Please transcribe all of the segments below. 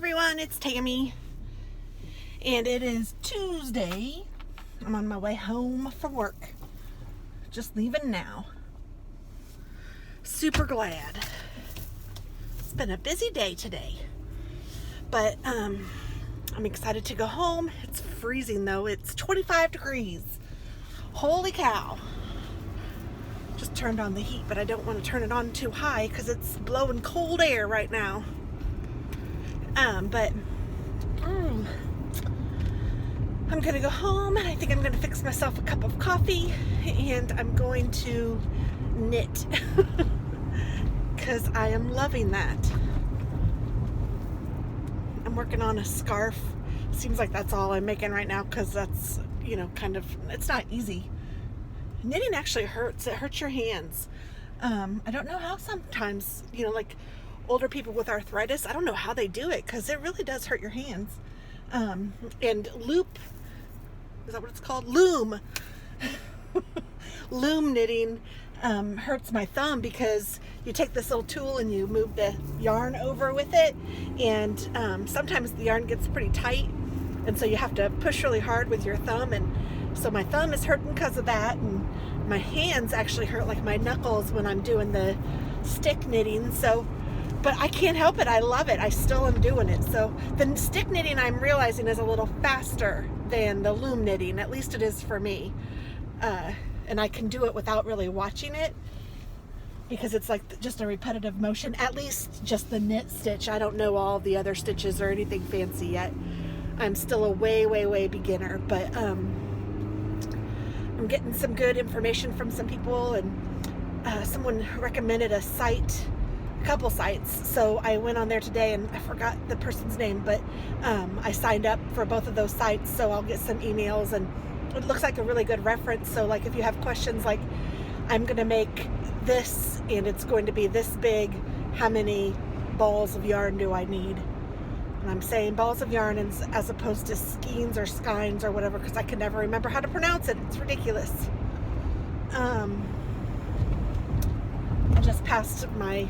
everyone, it's Tammy, and it is Tuesday. I'm on my way home from work, just leaving now. Super glad. It's been a busy day today, but I'm excited to go home. It's freezing though. It's 25 degrees. Holy cow. Just turned on the heat, but I don't want to turn it on too high because it's blowing cold air right now. I'm gonna go home. I think I'm gonna fix myself a cup of coffee and I'm going to knit because I am loving that. I'm working on a scarf. Seems like that's all I'm making right now because that's, it's not easy. Knitting actually hurts. It hurts your hands. I don't know how sometimes, like older people with arthritis, I don't know how they do it because it really does hurt your hands. And loop, is that what it's called? Loom. Loom knitting hurts my thumb because you take this little tool and you move the yarn over with it, and sometimes the yarn gets pretty tight, and so you have to push really hard with your thumb, and so my thumb is hurting because of that, and my hands actually hurt, like my knuckles, when I'm doing the stick knitting. So but I can't help it. I love it. I still am doing it. So the stick knitting, I'm realizing, is a little faster than the loom knitting. At least it is for me. And I can do it without really watching it because it's like just a repetitive motion. At least just the knit stitch. I don't know all the other stitches or anything fancy yet. I'm still a way beginner. But I'm getting some good information from some people, and someone recommended a couple sites, so I went on there today and I forgot the person's name, but I signed up for both of those sites, so I'll get some emails, and it looks like a really good reference. So like if you have questions like, I'm gonna make this and it's going to be this big, how many balls of yarn do I need? And I'm saying balls of yarn as opposed to skeins or skeins or whatever, because I can never remember how to pronounce it. It's ridiculous. I just passed my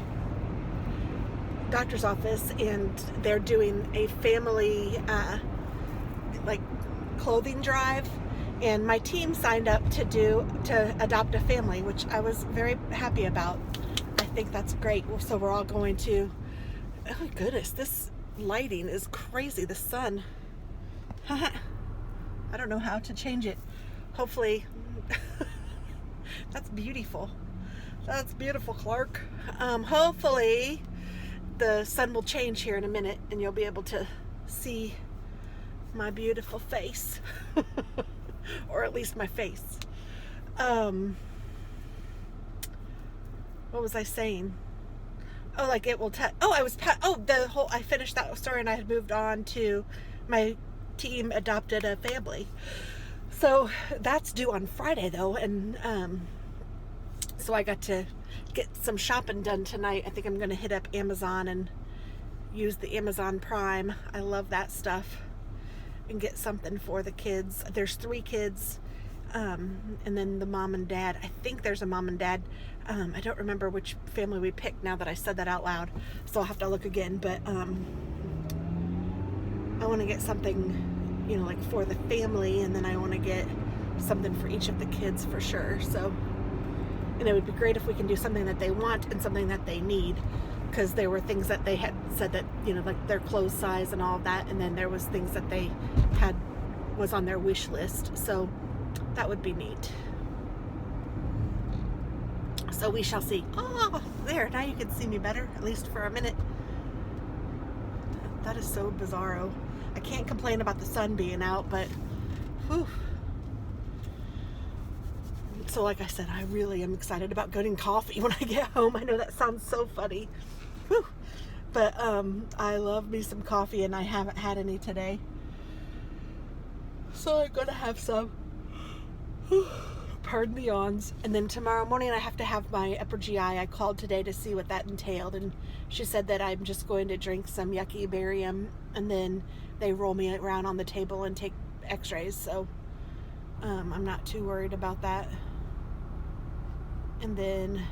doctor's office and they're doing a family clothing drive, and my team signed up to adopt a family, which I was very happy about. I think that's great. So we're all going to, oh my goodness, this lighting is crazy. The sun. I don't know how to change it. Hopefully. That's beautiful. That's beautiful, Clark. Hopefully the sun will change here in a minute and you'll be able to see my beautiful face. Or at least my face. What was I saying? Oh, like it will I finished that story and I had moved on to my team adopted a family. So that's due on Friday though, and so I got to get some shopping done tonight. I think I'm going to hit up Amazon and use the Amazon Prime. I love that stuff. And get something for the kids. There's 3 kids, and then the mom and dad. I think there's a mom and dad. I don't remember which family we picked now that I said that out loud, so I'll have to look again. But I want to get something, like for the family, and then I want to get something for each of the kids for sure. So, and it would be great if we can do something that they want and something that they need, because there were things that they had said that, like their clothes size and all of that, and then there was things that they was on their wish list. So that would be neat. So we shall see. Oh, there, now you can see me better, at least for a minute. That is so bizarro. I can't complain about the sun being out, but whew. So like I said, I really am excited about getting coffee when I get home. I know that sounds so funny. Whew. But I love me some coffee, and I haven't had any today. So I'm gonna have some. Pardon the yawns. And then tomorrow morning I have to have my upper GI. I called today to see what that entailed, and she said that I'm just going to drink some yucky barium, and then they roll me around on the table and take x-rays. So I'm not too worried about that. And then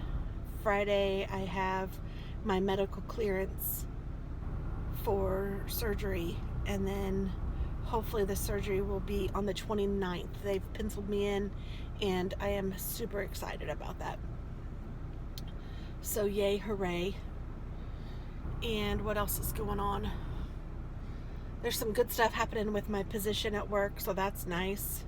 Friday I have my medical clearance for surgery, and then hopefully the surgery will be on the 29th. They've penciled me in, and I am super excited about that. So yay, hooray. And what else is going on? There's some good stuff happening with my position at work, so that's nice.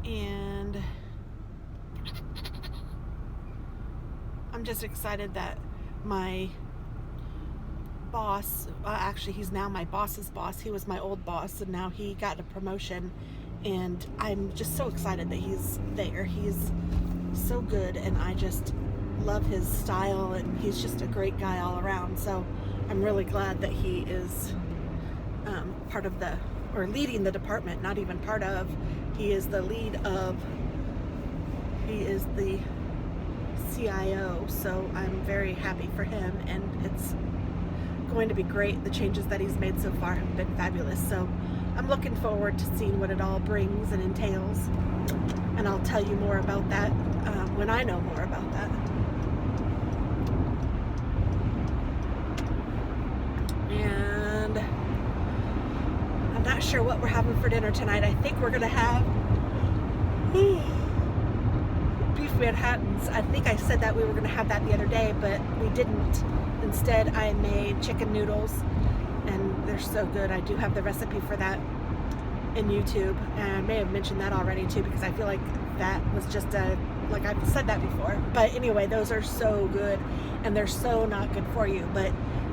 And I'm just excited that my boss, actually he's now my boss's boss, he was my old boss, and now he got a promotion, and I'm just so excited that he's there. He's so good, and I just love his style, and he's just a great guy all around. So I'm really glad that he is part of the, or leading the department, not even part of, he is the lead of, he is the CIO, so I'm very happy for him, and it's going to be great. The changes that he's made so far have been fabulous, so I'm looking forward to seeing what it all brings and entails, and I'll tell you more about that when I know more about that. And I'm not sure what we're having for dinner tonight. I think we're gonna have beef Manhattans. I think I said that we were gonna have that the other day, but we didn't. Instead, I made chicken noodles, and they're so good. I do have the recipe for that in YouTube, and I may have mentioned that already too, because I feel like that was just like I've said that before. But anyway, those are so good, and they're so not good for you, but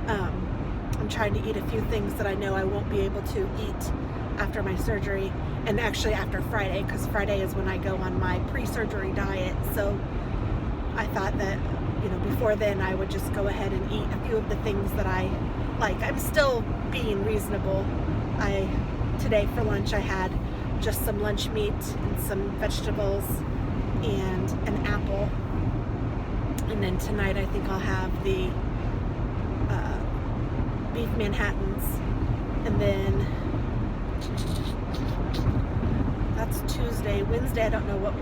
I'm trying to eat a few things that I know I won't be able to eat after my surgery, and actually after Friday, because Friday is when I go on my pre-surgery diet. So I thought that, you know, before then I would just go ahead and eat a few of the things that I like. I'm still being reasonable. Today for lunch I had just some lunch meat and some vegetables and an apple, and then tonight I think I'll have the beef Manhattans, and then that's Tuesday. Wednesday I don't know what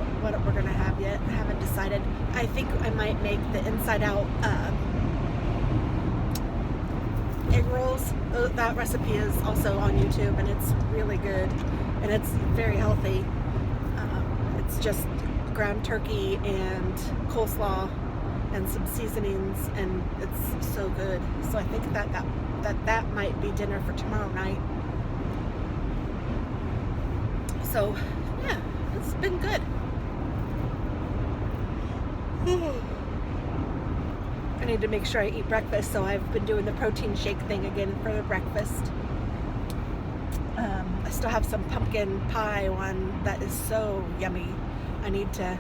we're gonna have yet. I haven't decided. I think I might make the inside out egg rolls. That recipe is also on YouTube, and it's really good, and it's very healthy. It's just ground turkey and coleslaw and some seasonings, and it's so good. So I think that might be dinner for tomorrow night. So yeah, it's been good. I need to make sure I eat breakfast, so I've been doing the protein shake thing again for the breakfast. I still have some pumpkin pie one that is so yummy. I need to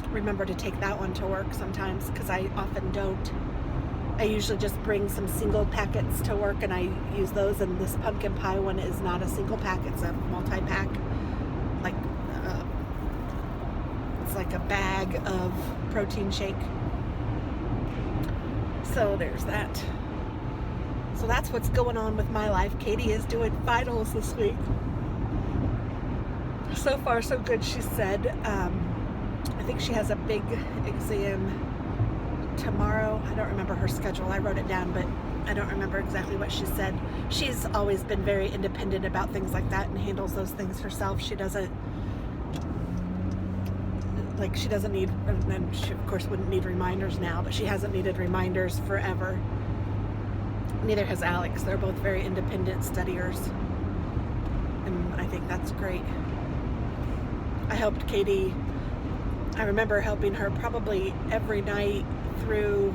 remember to take that one to work sometimes, because I often don't. I usually just bring some single packets to work, and I use those, and this pumpkin pie one is not a single pack, it's a multi-pack. Like it's like a bag of protein shake. So there's that. So that's what's going on with my life. Katie is doing finals this week. So far so good, she said. I think she has a big exam tomorrow. I don't remember her schedule. I wrote it down, but I don't remember exactly what she said. She's always been very independent about things like that and handles those things herself. She doesn't need, and she of course wouldn't need reminders now, but she hasn't needed reminders forever. Neither has Alex. They're both very independent studiers, and I think that's great. I helped Katie, I remember helping her probably every night through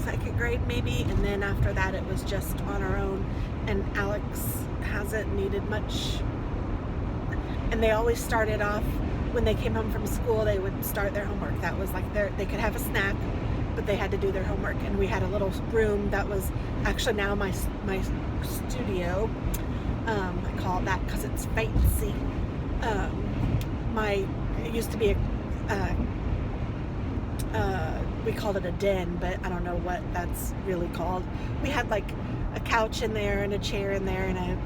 second grade maybe, and then after that it was just on her own, and Alex hasn't needed much. And they always started off, when they came home from school, they would start their homework. That was like they could have a snack, but they had to do their homework. And we had a little room that was actually now my studio. I call it that because it's fancy. It used to be we called it a den, but I don't know what that's really called. We had like a couch in there and a chair in there and a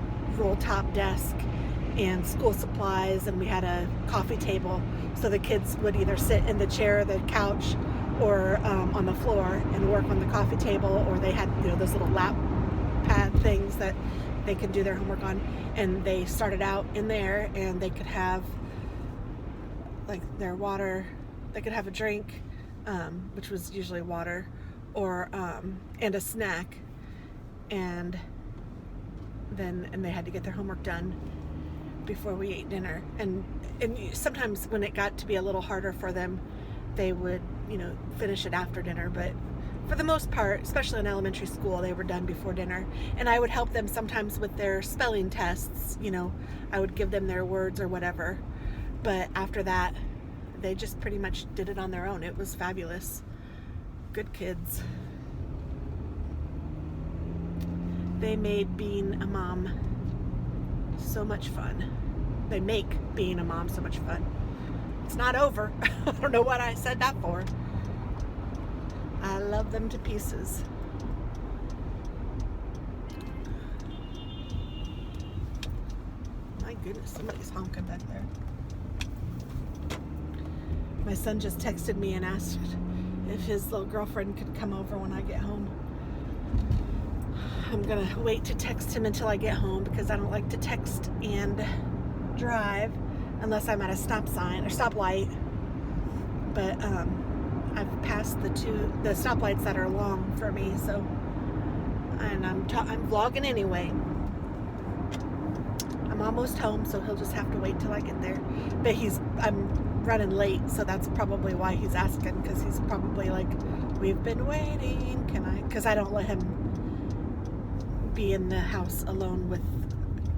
roll top desk, and school supplies, and we had a coffee table, so the kids would either sit in the chair or the couch or on the floor and work on the coffee table, or they had, you know, those little lap pad things that they could do their homework on, and they started out in there, and they could have like their water, they could have a drink, which was usually water, or and a snack, and they had to get their homework done before we ate dinner. And sometimes when it got to be a little harder for them, they would, you know, finish it after dinner, but for the most part, especially in elementary school, they were done before dinner. And I would help them sometimes with their spelling tests, you know, I would give them their words or whatever, but after that they just pretty much did it on their own. It was fabulous. Good kids. They made being a mom so much fun. They make being a mom so much fun. It's not over. I don't know what I said that for. I love them to pieces. My goodness, somebody's honking back there. My son just texted me and asked if his little girlfriend could come over when I get home. I'm gonna wait to text him until I get home, because I don't like to text and drive unless I'm at a stop sign or stoplight. But I've passed the stoplights that are long for me, so, and I'm vlogging anyway. I'm almost home, so he'll just have to wait till I get there. But I'm running late, so that's probably why he's asking, because he's probably like, we've been waiting, can I? Because I don't let him be in the house alone with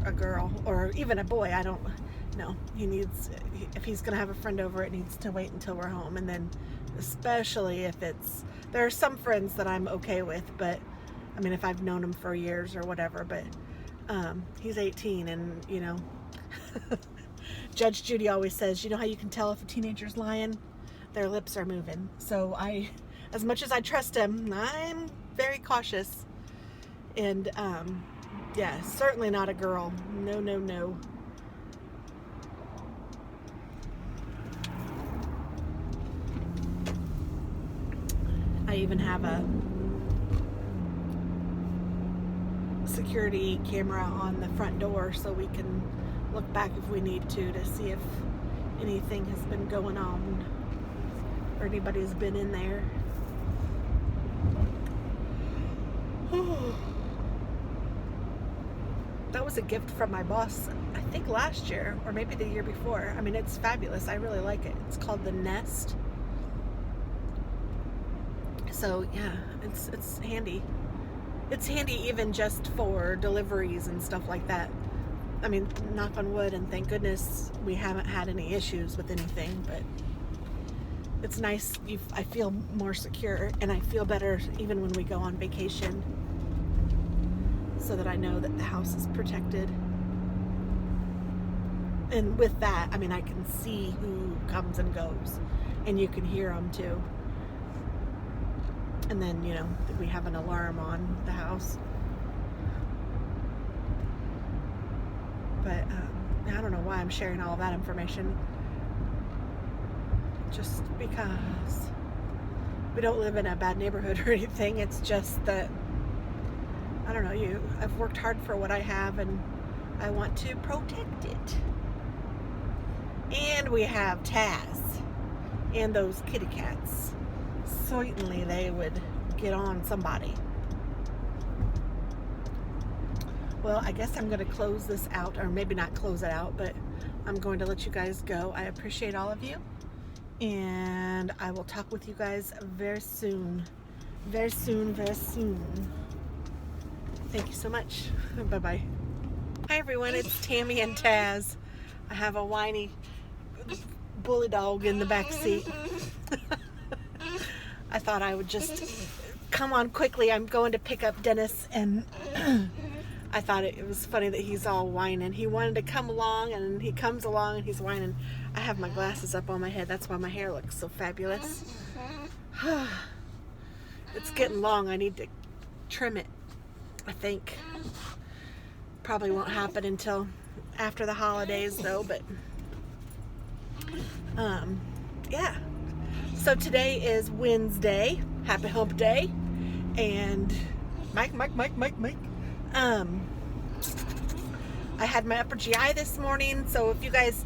a girl or even a boy. I don't know. He needs, if he's gonna have a friend over, it needs to wait until we're home. And then especially if there are some friends that I'm okay with, but I mean, if I've known him for years or whatever, but he's 18, and you know, Judge Judy always says, you know how you can tell if a teenager's lying? Their lips are moving. So as much as I trust him, I'm very cautious. And yeah, certainly not a girl. No, no, no. I even have a security camera on the front door, so we can look back if we need to see if anything has been going on or anybody's been in there. That was a gift from my boss, I think last year or maybe the year before. I mean, it's fabulous. I really like it. It's called the Nest. So yeah, it's handy. It's handy even just for deliveries and stuff like that. I mean, knock on wood, and thank goodness we haven't had any issues with anything, but it's nice. I feel more secure, and I feel better even when we go on vacation, so that I know that the house is protected. And with that, I mean, I can see who comes and goes, and you can hear them too. And then, you know, we have an alarm on the house. But I don't know why I'm sharing all that information. Just because we don't live in a bad neighborhood or anything. It's just that, I don't know, I've worked hard for what I have, and I want to protect it. And we have Taz and those kitty cats. Certainly they would get on somebody. Well, I guess I'm going to close this out, or maybe not close it out, but I'm going to let you guys go. I appreciate all of you, and I will talk with you guys very soon. Very soon, very soon. Thank you so much. Bye-bye. Hi everyone, it's Tammy and Taz. I have a whiny bully dog in the back seat. I thought I would just come on quickly. I'm going to pick up Dennis, and I thought it was funny that he's all whining. He wanted to come along, and he comes along and he's whining. I have my glasses up on my head. That's why my hair looks so fabulous. It's getting long. I need to trim it, I think. Probably won't happen until after the holidays though, but yeah. So today is Wednesday. Happy Hump Day. And Mike. I had my upper GI this morning, so if you guys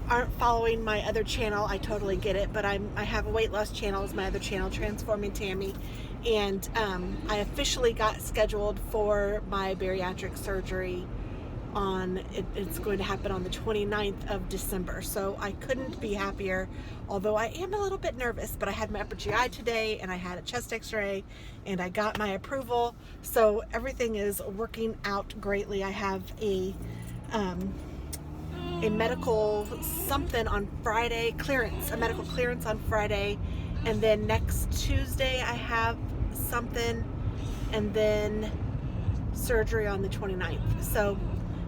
aren't following my other channel, I totally get it, but I have a weight loss channel as my other channel, Transforming Tammy, and I officially got scheduled for my bariatric surgery it's going to happen on the 29th of December, so I couldn't be happier, although I am a little bit nervous, but I had my upper GI today, and I had a chest x-ray, and I got my approval, so everything is working out greatly. I have a medical something on Friday, a medical clearance on Friday, and then next Tuesday I have something, and then surgery on the 29th, so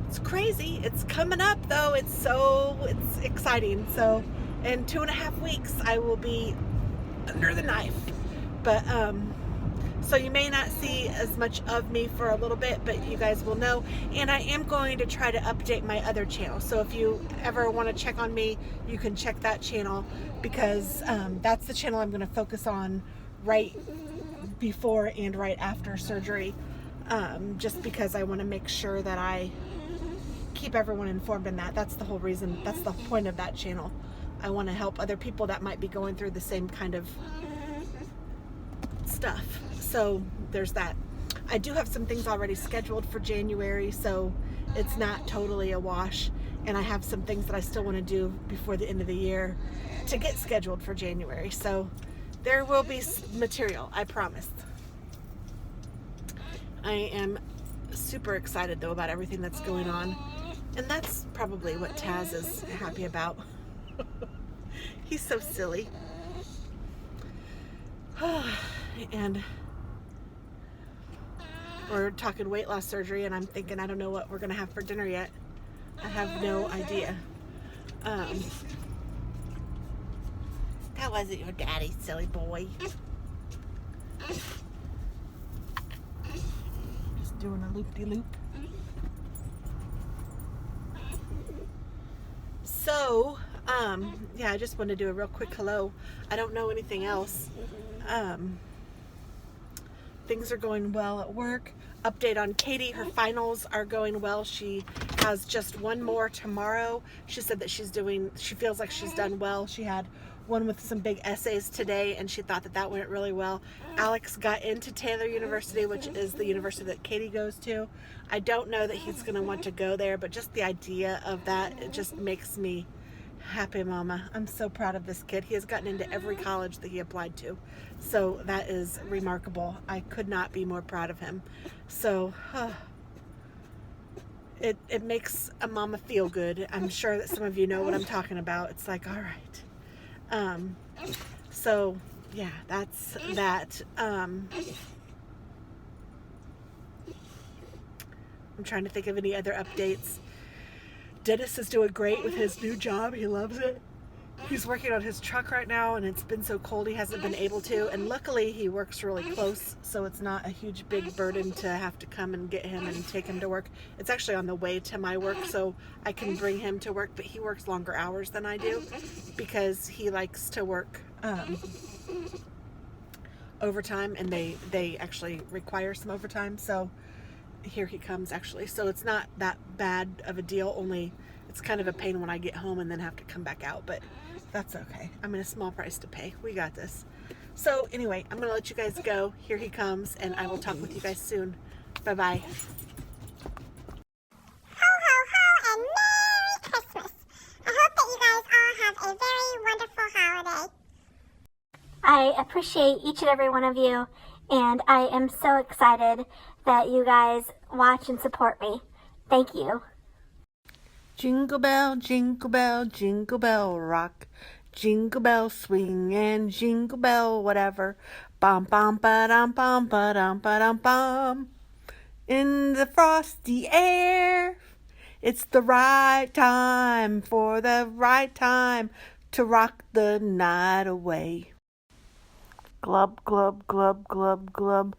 it's crazy. It's coming up though. It's exciting. So in 2.5 weeks I will be under the knife. But so you may not see as much of me for a little bit, but you guys will know. And I am going to try to update my other channel. So if you ever want to check on me, you can check that channel, because that's the channel I'm going to focus on right before and right after surgery. Just because I want to make sure that I keep everyone informed in that. That's the whole reason, that's the point of that channel. I want to help other people that might be going through the same kind of stuff. So there's that. I do have some things already scheduled for January, so it's not totally a wash, and I have some things that I still want to do before the end of the year to get scheduled for January. So there will be material, I promise. I am super excited though about everything that's going on. And that's probably what Taz is happy about. He's so silly. And we're talking weight loss surgery, and I'm thinking, I don't know what we're going to have for dinner yet. I have no idea. That wasn't your daddy, silly boy. Just doing a loop-de-loop. So, yeah, I just wanted to do a real quick hello. I don't know anything else. Things are going well at work. Update on Katie, her finals are going well. She has just one more tomorrow. She said that she feels like she's done well. She had one with some big essays today, and she thought that went really well. Alex got into Taylor University, which is the university that Katie goes to. I don't know that he's going to want to go there, but just the idea of that, it just makes me happy, mama. I'm so proud of this kid. He has gotten into every college that he applied to, so that is remarkable. I could not be more proud of him. So it makes a mama feel good. I'm sure that some of you know what I'm talking about. It's like, all right. So yeah, that's that. I'm trying to think of any other updates. Dennis is doing great with his new job. He loves it. He's working on his truck right now, and it's been so cold he hasn't been able to, and luckily he works really close, so it's not a huge big burden to have to come and get him and take him to work. It's actually on the way to my work, so I can bring him to work, but he works longer hours than I do because he likes to work overtime, and they actually require some overtime, so here he comes actually. So it's not that bad of a deal, only it's kind of a pain when I get home and then have to come back out, but that's okay. I'm in a small price to pay. We got this. So anyway, I'm going to let you guys go. Here he comes, and I will talk with you guys soon. Bye-bye. Ho, ho, ho, and Merry Christmas. I hope that you guys all have a very wonderful holiday. I appreciate each and every one of you, and I am so excited that you guys watch and support me. Thank you. Jingle bell, jingle bell rock. Jingle bell swing and jingle bell whatever. Bum bum ba-dum bum ba-dum ba-dum bum. In the frosty air, it's the right time for the right time to rock the night away. Glub, glub, glub, glub, glub.